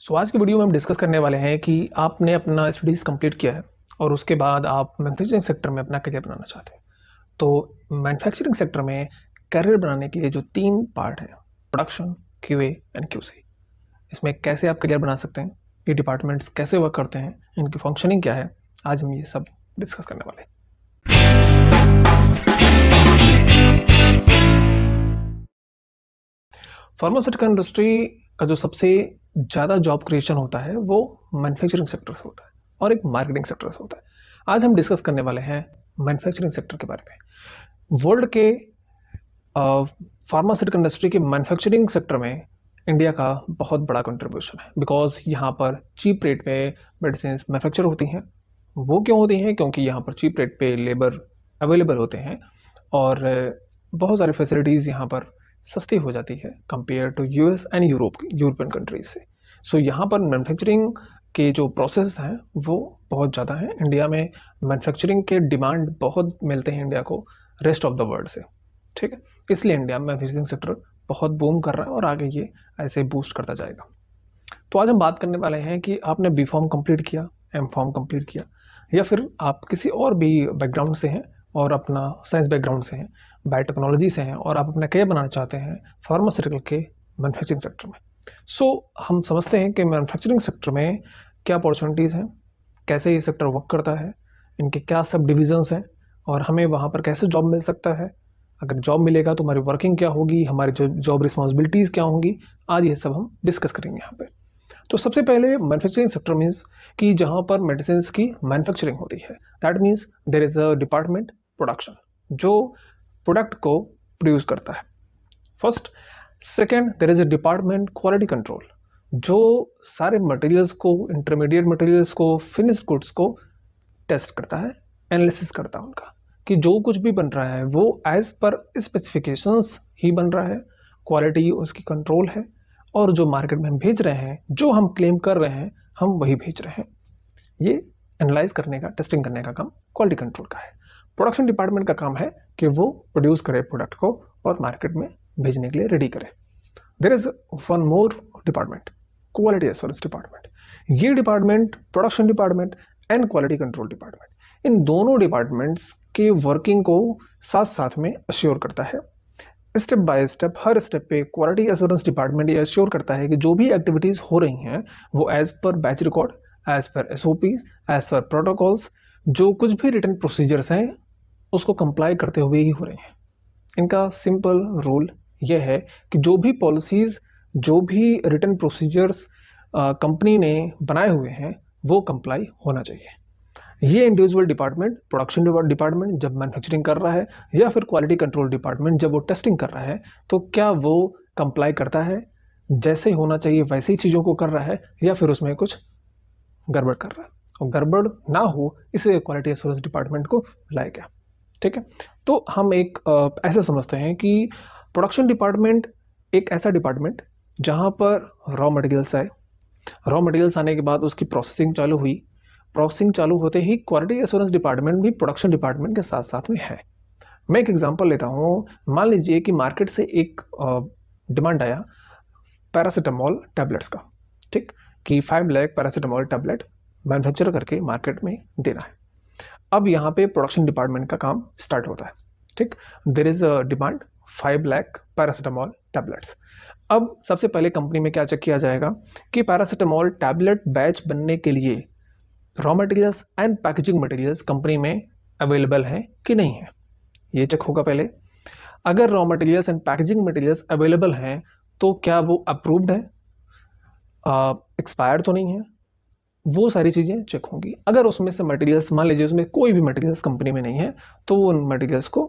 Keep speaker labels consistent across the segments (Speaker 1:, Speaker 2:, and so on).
Speaker 1: आज की वीडियो में हम डिस्कस करने वाले हैं कि आपने अपना स्टडीज़ कंप्लीट किया है और उसके बाद आप मैन्युफैक्चरिंग सेक्टर में अपना करियर बनाना चाहते हैं। तो मैन्युफैक्चरिंग सेक्टर में करियर बनाने के लिए जो 3 पार्ट हैं, प्रोडक्शन, क्यूए एंड क्यूसी, इसमें कैसे आप करियर बना सकते हैं, ये डिपार्टमेंट्स कैसे वर्क करते हैं, इनकी फंक्शनिंग क्या है, आज हम ये सब डिस्कस करने वाले हैं। फार्मास्यूटिकल इंडस्ट्री का जो सबसे ज़्यादा जॉब क्रिएशन होता है वो मैन्युफैक्चरिंग सेक्टर से होता है और एक मार्केटिंग सेक्टर से होता है। आज हम डिस्कस करने वाले हैं मैन्युफैक्चरिंग सेक्टर के बारे में। वर्ल्ड के फार्मास्यूटिकल इंडस्ट्री के मैन्युफैक्चरिंग सेक्टर में इंडिया का बहुत बड़ा कंट्रीब्यूशन है, बिकॉज यहाँ पर चीप रेट पे मेडिसिन मैन्युफैक्चर होती हैं। वो क्यों होती हैं? क्योंकि यहाँ पर चीप रेट पे लेबर अवेलेबल होते हैं और बहुत सारी फैसिलिटीज़ यहाँ पर सस्ती हो जाती है compare to US and European countries से। सो यहाँ पर मैन्युफैक्चरिंग के जो प्रोसेस हैं वो बहुत ज़्यादा हैं। इंडिया में मैन्युफैक्चरिंग के डिमांड बहुत मिलते हैं इंडिया को रेस्ट ऑफ द वर्ल्ड से, ठीक है। इसलिए इंडिया में मैन्युफैक्चरिंग सेक्टर बहुत बूम कर रहा है और आगे ये ऐसे बूस्ट करता जाएगा। तो आज हम बात करने वाले हैं कि आपने बी फॉर्म कंप्लीट किया, एम फॉर्म कंप्लीट किया, या फिर आप किसी और भी बैकग्राउंड से हैं और अपना साइंस बैकग्राउंड से हैं, बायोटेक्नोलॉजी से हैं और आप अपना करियर बनाना चाहते हैं फार्मास्यूटिकल के मैन्युफैक्चरिंग सेक्टर में। हम समझते हैं कि मैन्युफैक्चरिंग सेक्टर में क्या अपॉर्चुनिटीज़ हैं, कैसे ये सेक्टर वर्क करता है, इनके क्या सब डिविजन्स हैं और हमें वहाँ पर कैसे जॉब मिल सकता है। अगर जॉब मिलेगा तो हमारी वर्किंग क्या होगी, हमारी जो जॉब रिस्पॉन्सिबिलिटीज़ क्या होंगी, आज ये सब हम डिस्कस करेंगे यहाँ पे। तो सबसे पहले मैन्युफैक्चरिंग सेक्टर मीन्स कि जहाँ पर मेडिसिन की मैन्युफैक्चरिंग होती है, that means there is a department production जो प्रोडक्ट को प्रोड्यूस करता है। First, second, there is a department quality control जो सारे मटेरियल्स को, इंटरमीडिएट मटेरियल्स को, फिनिश्ड गुड्स को टेस्ट करता है, एनालिसिस करता है उनका कि जो कुछ भी बन रहा है वो एज पर स्पेसिफिकेशंस ही बन रहा है, क्वालिटी उसकी कंट्रोल है और जो मार्केट में हम भेज रहे हैं, जो हम क्लेम कर रहे हैं, हम वही भेज रहे हैं। ये एनालाइज करने का, टेस्टिंग करने का काम क्वालिटी कंट्रोल का है। प्रोडक्शन डिपार्टमेंट का काम है कि वो प्रोड्यूस करे प्रोडक्ट को और मार्केट में भेजने के लिए रेडी करे। There is one more department, quality assurance department. ये department, production department and quality control department, इन दोनों डिपार्टमेंट्स के वर्किंग को साथ साथ में अश्योर करता है। Step by step, her step पे क्वालिटी एश्योरेंस डिपार्टमेंट ये अश्योर करता है कि जो भी एक्टिविटीज़ हो रही हैं वो as per batch record, as per SOPs, as per protocols, जो कुछ भी रिटन प्रोसीजर्स हैं उसको कंप्लाई करते हुए ही हो रहे हैं। इनका सिंपल रूल यह है कि जो भी पॉलिसीज़, जो भी रिटन प्रोसीजर्स कंपनी ने बनाए हुए हैं वो कंप्लाई होना चाहिए। ये इंडिविजुअल डिपार्टमेंट, प्रोडक्शन डिपार्टमेंट जब मैन्युफैक्चरिंग कर रहा है या फिर क्वालिटी कंट्रोल डिपार्टमेंट जब वो टेस्टिंग कर रहा है, तो क्या वो कंप्लाई करता है, जैसे होना चाहिए वैसी चीज़ों को कर रहा है, या फिर उसमें कुछ गड़बड़ कर रहा है। और गड़बड़ ना हो इसे क्वालिटी एश्योरेंस डिपार्टमेंट को लाया गया, ठीक है। तो हम एक ऐसे समझते हैं कि प्रोडक्शन डिपार्टमेंट एक ऐसा डिपार्टमेंट जहाँ पर रॉ मटेरियल्स आए, रॉ मटेरियल्स आने के बाद उसकी प्रोसेसिंग चालू हुई, प्रोसेसिंग चालू होते ही क्वालिटी एश्योरेंस डिपार्टमेंट भी प्रोडक्शन डिपार्टमेंट के साथ साथ में है। मैं एक एग्जांपल लेता हूँ। मान लीजिए कि मार्केट से एक डिमांड आया पैरासीटामोल टैबलेट्स का, ठीक, कि 5 लाख पैरासीटामोल टैबलेट मैन्युफैक्चर करके मार्केट में देना है। अब यहाँ पे प्रोडक्शन डिपार्टमेंट का काम स्टार्ट होता है, ठीक। There is a demand 5 lakh paracetamol tablets. अब सबसे पहले कंपनी में क्या चेक किया जाएगा कि पैरासीटामोल टैबलेट बैच बनने के लिए raw materials and packaging materials company में अवेलेबल हैं कि नहीं है, ये चेक होगा पहले। अगर raw materials and packaging materials available हैं तो क्या वो अप्रूव्ड है, एक्सपायर्ड तो नहीं है, वो सारी चीज़ें चेक होंगी। अगर उसमें से मटेरियल्स, मान लीजिए उसमें कोई भी मटेरियल्स कंपनी में नहीं है, तो वो उन मटेरियल्स को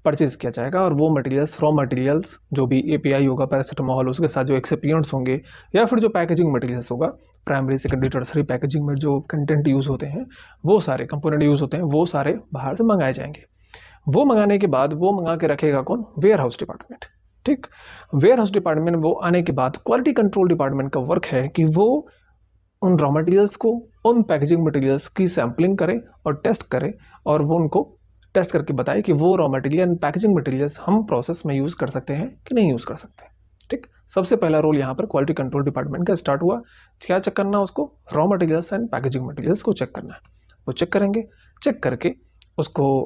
Speaker 1: परचेज किया जाएगा और वो मटेरियल्स, रॉ मटेरियल्स जो भी API होगा पैरासीटामोल, उसके साथ जो एक्सिपिएंट्स होंगे या फिर जो पैकेजिंग मटेरियल्स होगा, प्राइमरी सेकेंडरी टर्सरी पैकेजिंग में जो कंटेंट यूज़ होते हैं, वो सारे कंपोनेंट यूज़ होते हैं, वो सारे बाहर से मंगाए जाएंगे। वो मंगाने के बाद वो मंगा के रखेगा कौन? वेयर हाउस डिपार्टमेंट, ठीक। वेयर हाउस डिपार्टमेंट वो आने के बाद क्वालिटी कंट्रोल डिपार्टमेंट का वर्क है कि वो उन रॉ मटेरियल्स को, उन पैकेजिंग मटेरियल्स की सैम्पलिंग करे और टेस्ट करे और वो उनको टेस्ट करके बताए कि वो raw material and packaging materials हम प्रोसेस में यूज़ कर सकते हैं कि नहीं यूज़ कर सकते, ठीक। सबसे पहला रोल यहाँ पर क्वालिटी कंट्रोल डिपार्टमेंट का स्टार्ट हुआ। क्या चेक करना है उसको? Raw materials and packaging materials को चेक करना है। वो चेक करेंगे, चेक करके उसको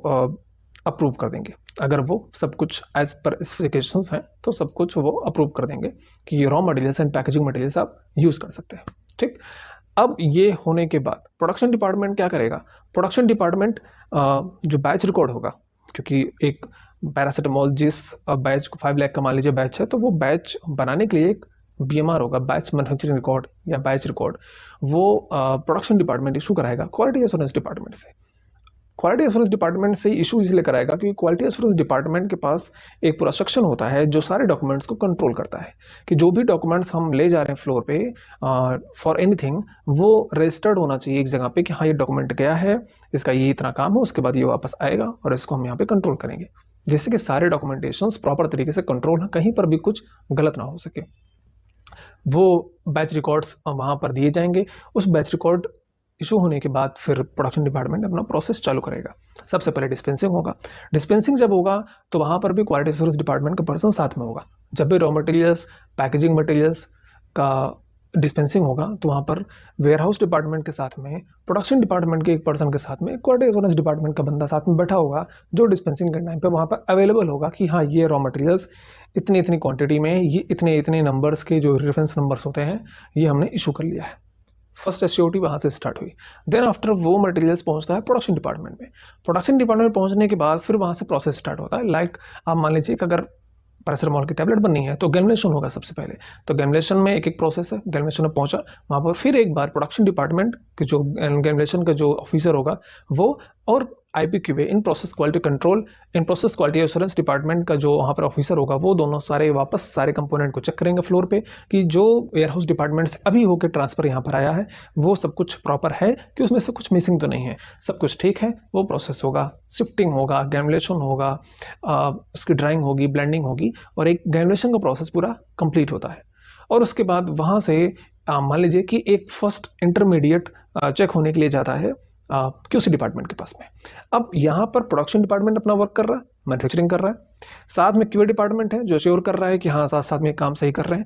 Speaker 1: अप्रूव कर देंगे। अगर वो सब कुछ एज पर स्पेसिफिकेशंस हैं तो सब कुछ वो अप्रूव कर देंगे कि ये raw materials and packaging materials आप यूज़ कर सकते हैं। ठीक, अब ये होने के बाद प्रोडक्शन डिपार्टमेंट क्या करेगा? प्रोडक्शन डिपार्टमेंट जो बैच रिकॉर्ड होगा, क्योंकि एक पैरासीटामोल जिस बैच को 5 लाख का मान लीजिए बैच है, तो वो बैच बनाने के लिए एक बीएमआर होगा, बैच मैन्युफैक्चरिंग रिकॉर्ड या बैच रिकॉर्ड, वो प्रोडक्शन डिपार्टमेंट इशू कराएगा क्वालिटी एश्योरेंस डिपार्टमेंट से। क्वालिटी एश्योरेंस डिपार्टमेंट से इशू इसलिए कराएगा क्योंकि क्वालिटी एश्योरेंस डिपार्टमेंट के पास एक पूरा सेक्शन होता है जो सारे डॉक्यूमेंट्स को कंट्रोल करता है कि जो भी डॉक्यूमेंट्स हम ले जा रहे हैं फ्लोर पे फॉर एनीथिंग, वो रजिस्टर्ड होना चाहिए एक जगह पे कि हाँ ये डॉक्यूमेंट गया है, इसका ये इतना काम है, उसके बाद ये वापस आएगा और इसको हम यहाँ पे कंट्रोल करेंगे, जिससे कि सारे डॉक्यूमेंटेशंस प्रॉपर तरीके से कंट्रोल है, कहीं पर भी कुछ गलत ना हो सके। वो बैच रिकॉर्ड्स वहाँ पर दिए जाएंगे। उस बैच रिकॉर्ड इशू होने के बाद फिर प्रोडक्शन डिपार्टमेंट अपना प्रोसेस चालू करेगा। सबसे पहले डिस्पेंसिंग होगा। डिस्पेंसिंग जब होगा तो वहाँ पर भी क्वालिटी एश्योरेंस डिपार्टमेंट का पर्सन साथ में होगा। जब भी रॉ मटेरियल्स, पैकेजिंग मटेरियल्स का डिस्पेंसिंग होगा तो वहाँ पर वेयरहाउस डिपार्टमेंट के साथ में, प्रोडक्शन डिपार्टमेंट के एक पर्सन के साथ में क्वालिटी एश्योरेंस डिपार्टमेंट का बंदा साथ में बैठा होगा, जो डिस्पेंसिंग के टाइम पे वहाँ पर अवेलेबल होगा कि हाँ ये रॉ मटेरियल्स इतनी इतनी क्वांटिटी में, ये इतने इतने नंबर्स के जो रेफरेंस नंबर्स होते हैं, ये हमने इशू कर लिया है। फर्स्ट एससीओटी वहाँ से स्टार्ट हुई। देन आफ्टर वो मटेरियल्स पहुँचता है प्रोडक्शन डिपार्टमेंट में। प्रोडक्शन डिपार्टमेंट पहुँचने के बाद फिर वहाँ से प्रोसेस स्टार्ट होता है। लाइक आप मान लीजिए कि अगर पैरासिटामोल की टैबलेट बननी है तो गैमुलेशन होगा सबसे पहले। तो गैमुलेशन में एक एक प्रोसेस है। गैमुलेशन में पहुंचा, वहाँ पर फिर एक बार प्रोडक्शन डिपार्टमेंट के जो गैमुलेशन का जो ऑफिसर होगा वो, और IPQA in process quality control, in process quality assurance department का जो वहाँ पर ऑफिसर होगा, वो दोनों सारे वापस सारे कंपोनेंट को चेक करेंगे फ्लोर पे कि जो वेयरहाउस डिपार्टमेंट से अभी होकर ट्रांसफर यहाँ पर आया है वो सब कुछ प्रॉपर है कि उसमें से कुछ मिसिंग तो नहीं है, सब कुछ ठीक है। वो प्रोसेस होगा, शिफ्टिंग होगा, गैमुलेशन होगा, उसकी ड्राइंग होगी, ब्लेंडिंग होगी, और एक गैमुलेशन का प्रोसेस पूरा कंप्लीट होता है। और उसके बाद वहाँ से मान लीजिए कि एक फर्स्ट इंटरमीडिएट चेक होने के लिए जाता है क्यूसी डिपार्टमेंट के पास में। अब यहाँ पर प्रोडक्शन डिपार्टमेंट अपना वर्क कर रहा है, मैन्युफैक्चरिंग कर रहा है, साथ में क्यूए डिपार्टमेंट है जो श्योर कर रहा है कि हाँ साथ साथ में काम सही कर रहे हैं।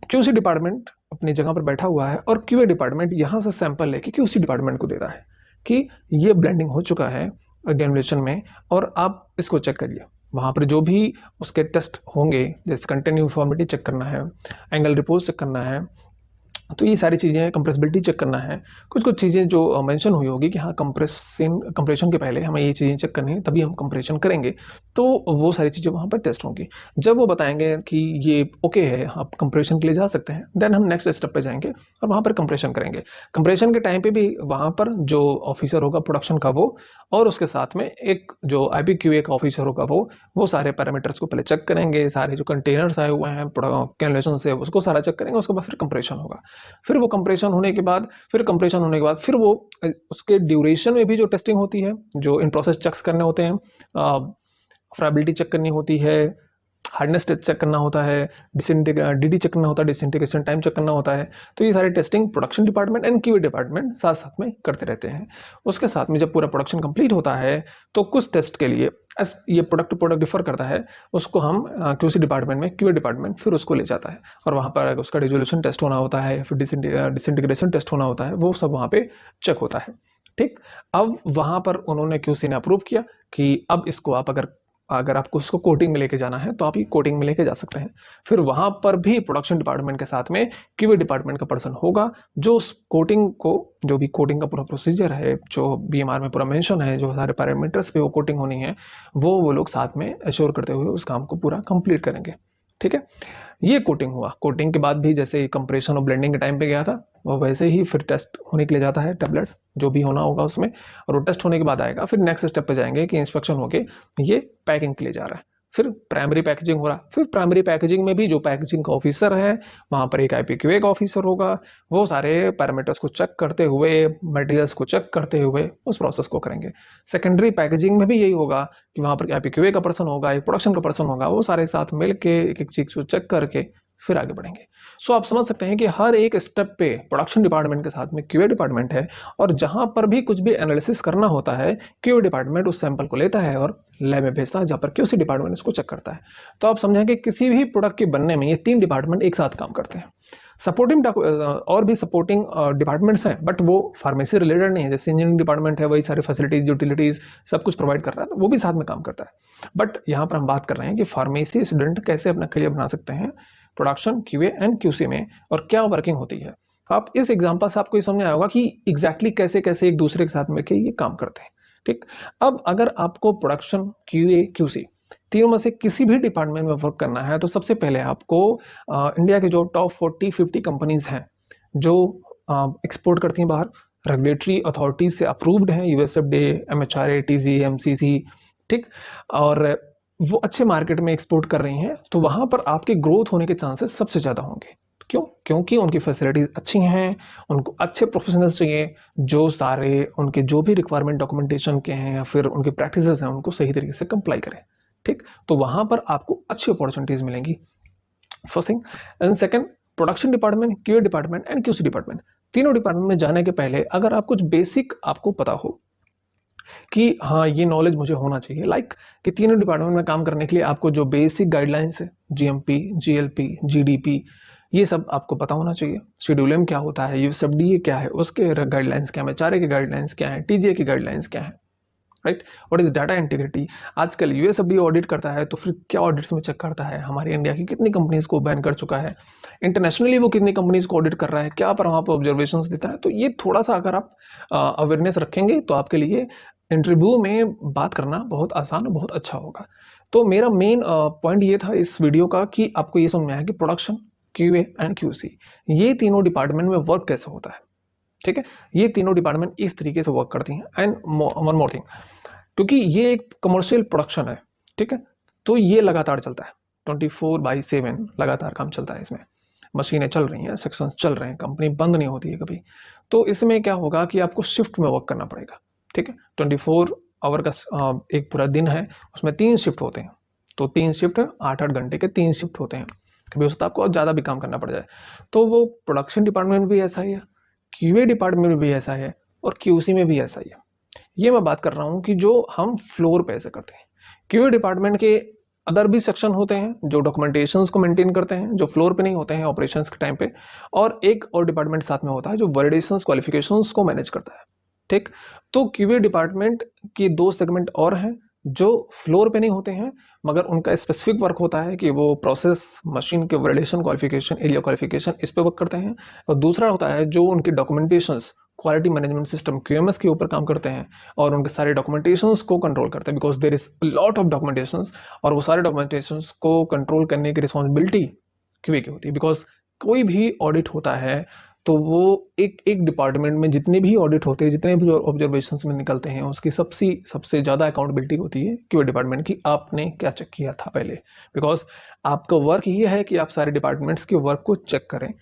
Speaker 1: क्यूसी डिपार्टमेंट अपनी जगह पर बैठा हुआ है और क्यूए डिपार्टमेंट यहाँ से सैंपल लेके क्यूसी डिपार्टमेंट को देता है कि ये ब्लेंडिंग हो चुका है गैमुलेशन में और आप इसको चेक करिए। वहाँ पर जो भी उसके टेस्ट होंगे, जैसे कंटेंट यूनिफॉर्मिटी चेक करना है, एंगल रिपोज चेक करना है, तो ये सारी चीज़ें, कंप्रेसिबिलिटी चेक करना है, कुछ कुछ चीज़ें जो मेंशन हुई होगी कि हाँ कंप्रेशन के पहले हमें ये चीज़ें चेक करनी है तभी हम कंप्रेशन करेंगे, तो वो सारी चीज़ें वहाँ पर टेस्ट होंगी। जब वो बताएंगे कि ये ओके है, आप कंप्रेशन के लिए जा सकते हैं, देन हम नेक्स्ट स्टेप पे जाएंगे और वहाँ पर कंप्रेशन करेंगे। कंप्रेशन के टाइम पे भी वहाँ पर जो ऑफिसर होगा प्रोडक्शन का वो, और उसके साथ में एक जो आईपीक्यूए का ऑफिसर होगा वो सारे पैरामीटर्स को पहले चेक करेंगे, सारे जो कंटेनर्स आए हुए हैं कैलकुलेशन से उसको सारा चेक करेंगे, उसके बाद फिर कंप्रेशन होगा। फिर वो कंप्रेशन होने के बाद फिर वो उसके ड्यूरेशन में भी जो टेस्टिंग होती है, जो इन प्रोसेस चेक्स करने होते हैं, फ्राइबिलिटी चेक करनी होती है, हार्डनेस टेस्ट चेक करना होता है, डीडी चेक करना होता है, डिसइंटीग्रेशन टाइम चेक करना होता है। तो ये सारी testing production department and QA department साथ साथ में करते रहते हैं। उसके साथ में जब पूरा प्रोडक्शन कंप्लीट होता है तो कुछ टेस्ट के लिए ये प्रोडक्ट टू प्रोडक्ट डिफर करता है, उसको हम क्यूसी डिपार्टमेंट में क्यूए डिपार्टमेंट फिर उसको ले जाता है और वहाँ पर उसका रिजोल्यूशन टेस्ट होना होता है, फिर डिसइंटीग्रेशन टेस्ट होना होता है, वो सब वहाँ पे चेक होता है। ठीक, अब वहाँ पर उन्होंने क्यूसी ने अप्रूव किया कि अब इसको आप अगर आपको उसको कोटिंग में लेके जाना है तो आप ये कोटिंग में लेके जा सकते हैं। फिर वहाँ पर भी प्रोडक्शन डिपार्टमेंट के साथ में क्यूए डिपार्टमेंट का पर्सन होगा जो उस कोटिंग को, जो भी कोटिंग का पूरा प्रोसीजर है, जो बीएमआर में पूरा मेंशन है, जो सारे पैरामीटर्स पे वो कोटिंग होनी है, वो लोग साथ में एश्योर करते हुए उस काम को पूरा कंप्लीट करेंगे। ठीक है, ये कोटिंग हुआ। कोटिंग के बाद भी जैसे कंप्रेशन और ब्लेंडिंग के टाइम पे गया था, वो वैसे ही फिर टेस्ट होने के लिए जाता है, टैबलेट्स जो भी होना होगा उसमें, और वो टेस्ट होने के बाद आएगा। फिर नेक्स्ट स्टेप पे जाएंगे कि इंस्पेक्शन होके ये पैकिंग के लिए जा रहा है। फिर प्राइमरी पैकेजिंग हो रहा है। फिर प्राइमरी पैकेजिंग में भी जो पैकेजिंग का ऑफिसर है, वहाँ पर एक आईपीक्यूए का ऑफिसर होगा, वो सारे पैरामीटर्स को चेक करते हुए, मटेरियल्स को चेक करते हुए उस प्रोसेस को करेंगे। सेकेंडरी पैकेजिंग में भी यही होगा कि वहाँ पर आईपीक्यूए का पर्सन होगा, एक प्रोडक्शन का पर्सन होगा, वो सारे साथ मिल के एक एक चीज को चेक करके फिर आगे बढ़ेंगे। सो आप समझ सकते हैं कि हर एक स्टेप पे प्रोडक्शन डिपार्टमेंट के साथ में क्यूए डिपार्टमेंट है, और जहां पर भी कुछ भी एनालिसिस करना होता है क्यूए डिपार्टमेंट उस सैंपल को लेता है और लैब में भेजता है, जहां पर क्यूसी डिपार्टमेंट इसको चेक करता है। तो आप समझेंगे किसी भी प्रोडक्ट के बनने में ये 3 डिपार्टमेंट एक साथ काम करते हैं। सपोर्टिंग और भी सपोर्टिंग डिपार्टमेंट्स हैं, बट वो फार्मेसी रिलेटेड नहीं है। जैसे इंजीनियरिंग डिपार्टमेंट है, वही सारी फैसिलिटीज यूटिलिटीज सब कुछ प्रोवाइड कर रहा है, तो वो भी साथ में काम करता है। बट यहाँ पर हम बात कर रहे हैं कि फार्मेसी स्टूडेंट कैसे अपना करियर बना सकते हैं प्रोडक्शन, क्यूए एंड क्यूसी में, और क्या वर्किंग होती है। आप इस एग्जांपल से आपको ये समझ आया होगा कि एग्जैक्टली कैसे कैसे एक दूसरे के साथ मिलकर ये काम करते हैं। ठीक, अब अगर आपको प्रोडक्शन, क्यूए, क्यूसी तीनों में से किसी भी डिपार्टमेंट में वर्क करना है, तो सबसे पहले आपको इंडिया के जो टॉप 40-50 कंपनीज हैं जो एक्सपोर्ट करती हैं बाहर, रेगुलेटरी अथॉरिटीज से अप्रूव्ड हैं, यूएसएफडीए, एमएचआरए, टीजी, एमसीसी, ठीक, और वो अच्छे मार्केट में एक्सपोर्ट कर रही हैं, तो वहां पर आपके ग्रोथ होने के चांसेस सबसे ज्यादा होंगे। क्यों? क्योंकि उनकी फैसिलिटीज अच्छी हैं, उनको अच्छे प्रोफेशनल्स चाहिए जो सारे उनके जो भी रिक्वायरमेंट डॉक्यूमेंटेशन के हैं या फिर उनके प्रैक्टिसेस हैं उनको सही तरीके से कंप्लाई करें। ठीक, तो वहां पर आपको अच्छी अपॉर्चुनिटीज मिलेंगी, first thing. And second, production department, QA department and QC department, तीनों डिपार्टमेंट में जाने के पहले अगर आप कुछ बेसिक आपको पता हो कि हाँ ये नॉलेज मुझे होना चाहिए, लाइक कि तीनों डिपार्टमेंट में काम करने के लिए आपको जो बेसिक गाइडलाइंस है, जीएमपी, जीएलपी, जीडीपी, ये सब आपको पता होना चाहिए। शेड्यूल क्या होता है, यूएसएफडीए क्या है, उसके गाइडलाइंस क्या है, एमएचआरए के गाइडलाइंस क्या है, टीजीए की गाइडलाइंस क्या है, right. What is data integrity, आजकल यूएसएफडीए ऑडिट करता है तो फिर क्या ऑडिट्स में चेक करता है, हमारी इंडिया की कितनी कंपनीज को बैन कर चुका है, इंटरनेशनली वो कितनी कंपनीज को ऑडिट कर रहा है, क्या पर वहाँ पर ऑब्जर्वेशंस देता है। तो ये थोड़ा सा अगर आप अवेयरनेस रखेंगे तो आपके लिए इंटरव्यू में बात करना बहुत आसान और बहुत अच्छा होगा। तो मेरा मेन पॉइंट ये था इस वीडियो का कि आपको ये समझ में आया कि प्रोडक्शन, क्यूए एंड क्यूसी, ये तीनों डिपार्टमेंट में वर्क कैसे होता है। ठीक है, ये तीनों डिपार्टमेंट इस तरीके से वर्क करती हैं। एंड वन मोर थिंग, क्योंकि ये एक कमर्शियल प्रोडक्शन है, ठीक है, तो ये लगातार चलता है, 24/7 लगातार काम चलता है। इसमें मशीनें चल रही हैं, सेक्शंस चल रहे हैं, कंपनी बंद नहीं होती है कभी। तो इसमें क्या होगा कि आपको शिफ्ट में वर्क करना पड़ेगा। ठीक है, 24 आवर का एक पूरा दिन है, उसमें 3 शिफ्ट होते हैं, तो 3 शिफ्ट 8-8 घंटे के 3 शिफ्ट होते हैं। कभी हो सकता है आपको ज़्यादा भी काम करना पड़ जाए। तो वो प्रोडक्शन डिपार्टमेंट भी ऐसा ही है, क्यूए डिपार्टमेंट में भी ऐसा है, और क्यूसी में भी ऐसा ही है। ये मैं बात कर रहा हूँ कि जो हम फ्लोर पे ऐसे करते हैं। क्यूए डिपार्टमेंट के अदर भी सेक्शन होते हैं जो डॉक्यूमेंटेशंस को मेंटेन करते हैं, जो फ्लोर पे नहीं होते हैं ऑपरेशंस के टाइम पे, और एक और डिपार्टमेंट साथ में होता है जो वैलिडेशंस, क्वालिफिकेशंस को मैनेज करता है। ठीक, तो क्यूए डिपार्टमेंट के 2 सेगमेंट और हैं जो फ्लोर पे नहीं होते हैं, मगर उनका स्पेसिफिक वर्क होता है कि वो प्रोसेस, मशीन के वैलिडेशन, क्वालिफिकेशन, एरिया क्वालिफिकेशन, इस पे वर्क करते हैं। और दूसरा होता है जो उनकी documentations, quality management system, QMS के ऊपर काम करते हैं और उनके सारे डॉक्यूमेंटेशंस को कंट्रोल करते हैं, because there is lot of documentations, और वो सारे डॉक्यूमेंटेशंस को कंट्रोल करने की रिस्पॉन्सिबिलिटी क्यूए की होती है। बिकॉज कोई भी ऑडिट होता है तो वो एक एक डिपार्टमेंट में जितने भी ऑडिट होते हैं, जितने भी ऑब्जर्वेशंस में निकलते हैं, उसकी सबसे ज़्यादा अकाउंटेबिलिटी होती है क्यूए डिपार्टमेंट की, आपने क्या चेक किया था पहले। बिकॉज आपका वर्क ये है कि आप सारे डिपार्टमेंट्स के वर्क को चेक करें।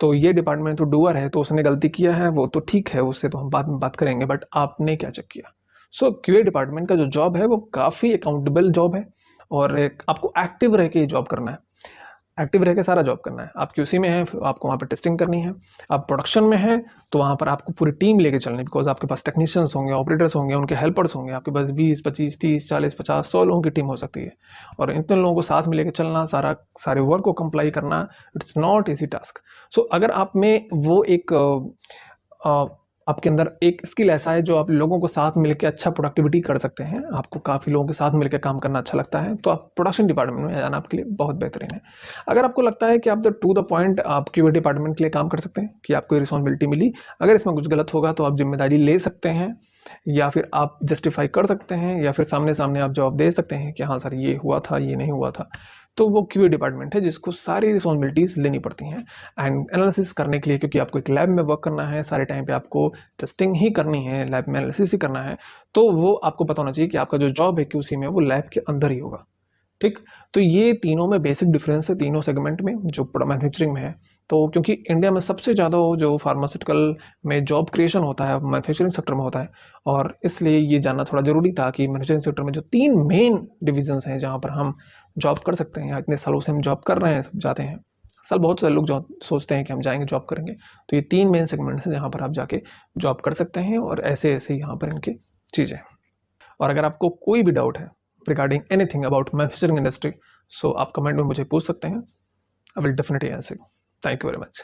Speaker 1: तो ये डिपार्टमेंट तो डूअर है, तो उसने गलती किया है, वो तो ठीक है, उससे तो हम बाद में बात करेंगे, बट आपने क्या चेक किया। सो क्यूए डिपार्टमेंट का जो जॉब है वो काफ़ी अकाउंटेबल जॉब है, और आपको एक्टिव रह के जॉब करना है, एक्टिव रह के सारा जॉब करना है। आप क्यूसी में हैं, आपको वहाँ पर टेस्टिंग करनी है। आप प्रोडक्शन में हैं तो वहाँ पर आपको पूरी टीम लेके चलनी है, बिकॉज आपके पास टेक्नीशियंस होंगे, ऑपरेटर्स होंगे, उनके हेल्पर्स होंगे, आपके पास 20, 25, 30, 40, 50, 100 लोगों की टीम हो सकती है, और इतने लोगों को साथ में लेके चलना, सारे वर्क को कंप्लाई करना, इट्स नॉट ईजी टास्क। सो अगर आप में वो एक आपके अंदर एक स्किल ऐसा है जो आप लोगों को साथ मिलकर अच्छा प्रोडक्टिविटी कर सकते हैं, आपको काफ़ी लोगों के साथ मिलकर काम करना अच्छा लगता है, तो आप प्रोडक्शन डिपार्टमेंट में जाना आपके लिए बहुत बेहतरीन है। अगर आपको लगता है कि आप टू द पॉइंट आप क्यूए डिपार्टमेंट के लिए काम कर सकते हैं, कि आपको रिस्पॉन्सिबिलिटी मिली, अगर इसमें कुछ गलत होगा तो आप जिम्मेदारी ले सकते हैं, या फिर आप जस्टिफाई कर सकते हैं, या फिर सामने सामने आप जवाब दे सकते हैं कि हाँ सर ये हुआ था, ये नहीं हुआ था, तो वो क्यूए डिपार्टमेंट है जिसको सारी रिस्पॉन्सिबिलिटीज लेनी पड़ती हैं एंड एनालिसिस करने के लिए, क्योंकि आपको एक लैब में वर्क करना है, सारे टाइम पे आपको टेस्टिंग ही करनी है, लैब में एनालिसिस ही करना है, तो वो आपको पता होना चाहिए कि आपका जो जॉब है क्यूसी में वो लैब के अंदर ही होगा। ठीक, तो ये तीनों में बेसिक डिफरेंस है, तीनों सेगमेंट में जो मैन्युफैक्चरिंग में है। तो क्योंकि इंडिया में सबसे ज़्यादा जो फार्मास्यूटिकल में जॉब क्रिएशन होता है मैन्युफैक्चरिंग सेक्टर में होता है, और इसलिए ये जानना थोड़ा ज़रूरी था कि मैन्युफैक्चरिंग सेक्टर में जो 3 मेन डिविजन्स हैं जहाँ पर हम जॉब कर सकते हैं, इतने सालों से हम जॉब कर रहे हैं, सब जाते हैं, साल बहुत सारे लोग जो सोचते हैं कि हम जाएंगे जॉब करेंगे, तो ये 3 मेन सेगमेंट्स हैं जहाँ पर आप जाके जॉब कर सकते हैं, और ऐसे-ऐसे यहाँ पर इनकी चीज़ें हैं। और अगर आपको कोई भी डाउट है regarding anything about manufacturing industry, so आप कमेंट में मुझे पूछ सकते हैं। I will definitely answer you. Thank you very much.